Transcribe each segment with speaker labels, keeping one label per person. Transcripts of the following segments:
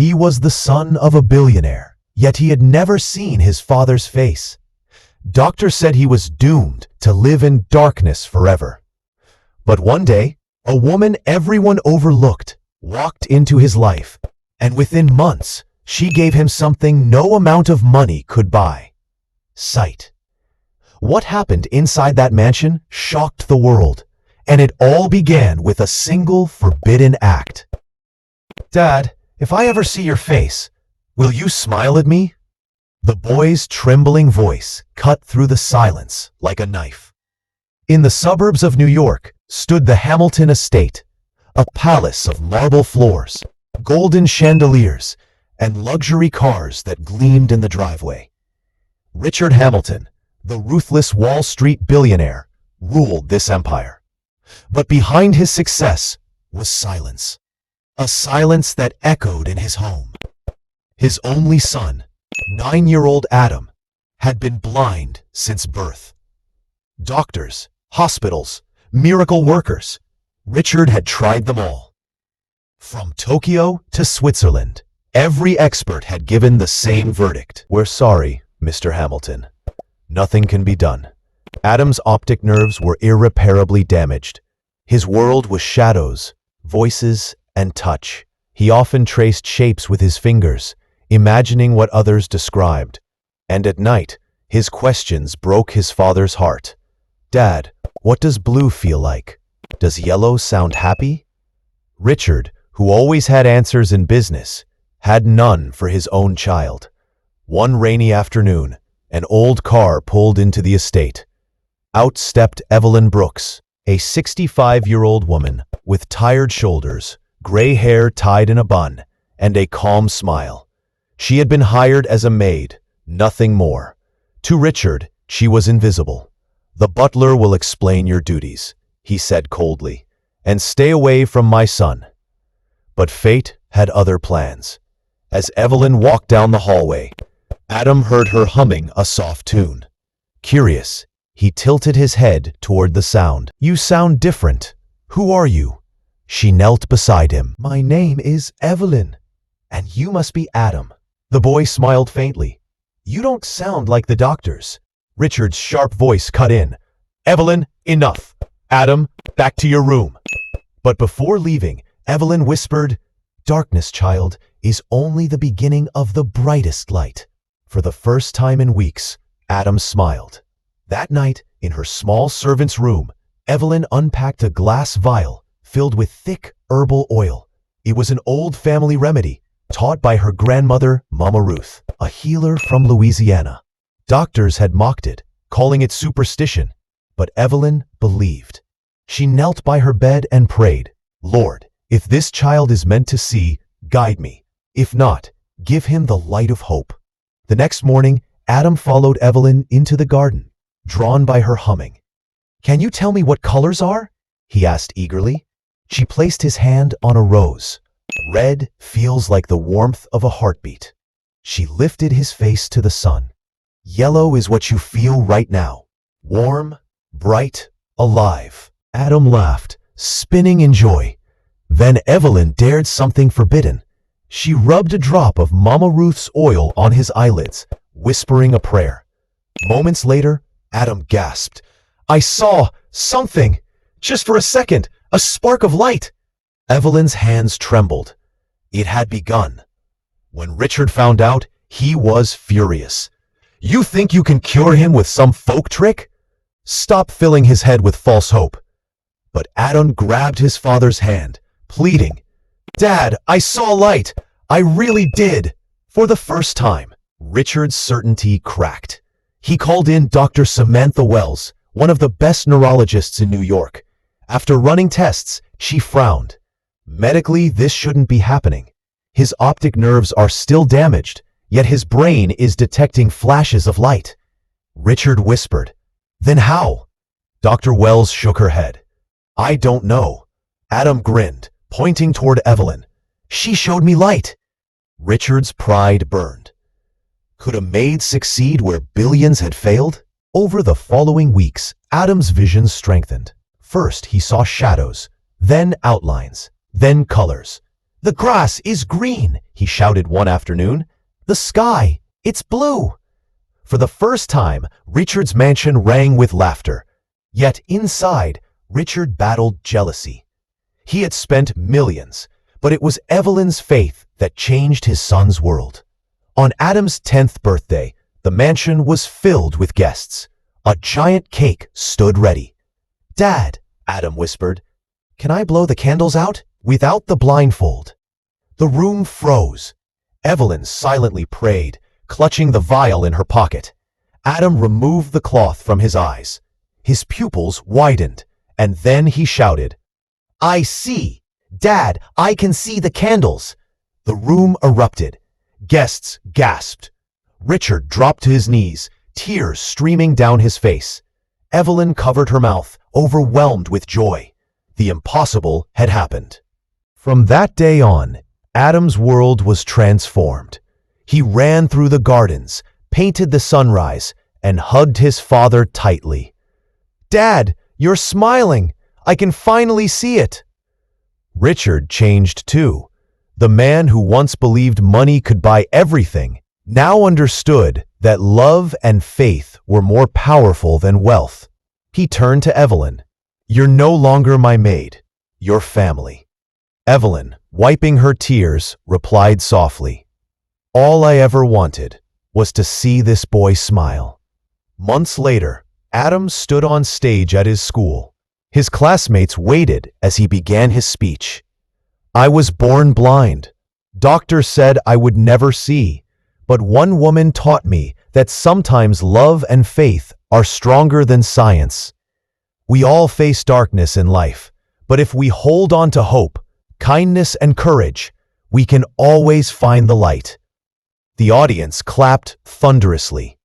Speaker 1: He was the son of a billionaire, yet he had never seen his father's face. Doctors said he was doomed to live in darkness forever. But one day, a woman everyone overlooked walked into his life, and within months, she gave him something no amount of money could buy: sight. What happened inside that mansion shocked the world, and it all began with a single forbidden act. "Dad, if I ever see your face, will you smile at me?" The boy's trembling voice cut through the silence like a knife. In the suburbs of New York stood the Hamilton estate, a palace of marble floors, golden chandeliers, and luxury cars that gleamed in the driveway. Richard Hamilton, the ruthless Wall Street billionaire, ruled this empire. But behind his success was silence, a silence that echoed in his home. His only son, 9-year-old Adam, had been blind since birth. Doctors, hospitals, miracle workers, Richard had tried them all. From Tokyo to Switzerland, every expert had given the same verdict: "We're sorry, Mr. Hamilton. Nothing can be done." Adam's optic nerves were irreparably damaged. His world was shadows, voices, and touch. He often traced shapes with his fingers, imagining what others described. And at night, his questions broke his father's heart. "Dad, what does blue feel like? Does yellow sound happy?" Richard, who always had answers in business, had none for his own child. One rainy afternoon, an old car pulled into the estate. Out stepped Evelyn Brooks, a 65-year-old woman with tired shoulders, gray hair tied in a bun, and a calm smile. She had been hired as a maid, nothing more. To Richard, she was invisible. "The butler will explain your duties," he said coldly, "and stay away from my son." But fate had other plans. As Evelyn walked down the hallway, Adam heard her humming a soft tune. Curious, he tilted his head toward the sound. "You sound different. Who are you?" She knelt beside him. "My name is Evelyn, and you must be Adam." The boy smiled faintly. "You don't sound like the doctors." Richard's sharp voice cut in. "Evelyn, enough. Adam, back to your room." But before leaving, Evelyn whispered, "Darkness, child, is only the beginning of the brightest light." For the first time in weeks, Adam smiled. That night, in her small servant's room, Evelyn unpacked a glass vial filled with thick herbal oil. It was an old family remedy, taught by her grandmother, Mama Ruth, a healer from Louisiana. Doctors had mocked it, calling it superstition, but Evelyn believed. She knelt by her bed and prayed, "Lord, if this child is meant to see, guide me. If not, give him the light of hope." The next morning, Adam followed Evelyn into the garden, drawn by her humming. "Can you tell me what colors are?" he asked eagerly. She placed his hand on a rose. "Red feels like the warmth of a heartbeat." She lifted his face to the sun. "Yellow is what you feel right now. Warm, bright, alive." Adam laughed, spinning in joy. Then Evelyn dared something forbidden. She rubbed a drop of Mama Ruth's oil on his eyelids, whispering a prayer. Moments later, Adam gasped. "I saw something! Just for a second, a spark of light!" Evelyn's hands trembled. It had begun. When Richard found out, he was furious. "You think you can cure him with some folk trick? Stop filling his head with false hope." But Adam grabbed his father's hand, pleading, "Dad, I saw light. I really did." For the first time, Richard's certainty cracked. He called in Dr. Samantha Wells, one of the best neurologists in New York. After running tests, she frowned. "Medically, this shouldn't be happening. His optic nerves are still damaged, yet his brain is detecting flashes of light." Richard whispered, "Then how?" Dr. Wells shook her head. "I don't know." Adam grinned, pointing toward Evelyn. "She showed me light." Richard's pride burned. Could a maid succeed where billions had failed? Over the following weeks, Adam's vision strengthened. First, he saw shadows, then outlines, then colors. "The grass is green," he shouted one afternoon. "The sky, it's blue." For the first time, Richard's mansion rang with laughter. Yet inside, Richard battled jealousy. He had spent millions, but it was Evelyn's faith that changed his son's world. On Adam's 10th birthday, the mansion was filled with guests. A giant cake stood ready. "Dad," Adam whispered, "can I blow the candles out without the blindfold?" The room froze. Evelyn silently prayed, clutching the vial in her pocket. Adam removed the cloth from his eyes. His pupils widened, and then he shouted, "I see! Dad, I can see the candles!" The room erupted. Guests gasped. Richard dropped to his knees, tears streaming down his face. Evelyn covered her mouth, overwhelmed with joy. The impossible had happened. From that day on, Adam's world was transformed. He ran through the gardens, painted the sunrise, and hugged his father tightly. "Dad, you're smiling! I can finally see it!" Richard changed too. The man who once believed money could buy everything now understood that love and faith were more powerful than wealth. He turned to Evelyn. "You're no longer my maid. You're family." Evelyn, wiping her tears, replied softly, "All I ever wanted was to see this boy smile." Months later, Adam stood on stage at his school. His classmates waited as he began his speech. "I was born blind. Doctors said I would never see, but one woman taught me that sometimes love and faith are stronger than science. We all face darkness in life, but if we hold on to hope, kindness, and courage, we can always find the light." The audience clapped thunderously.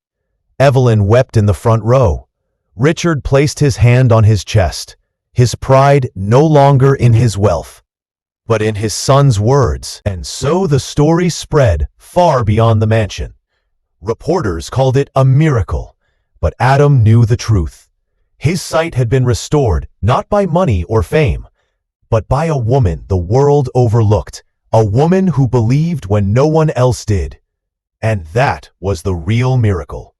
Speaker 1: Evelyn wept in the front row. Richard placed his hand on his chest, his pride no longer in his wealth, but in his son's words. And so the story spread far beyond the mansion. Reporters called it a miracle, but Adam knew the truth. His sight had been restored not by money or fame, but by a woman the world overlooked, a woman who believed when no one else did. And that was the real miracle.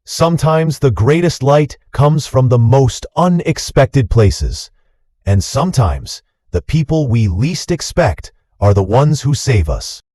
Speaker 1: Sometimes the greatest light comes from the most unexpected places, and sometimes the people we least expect are the ones who save us.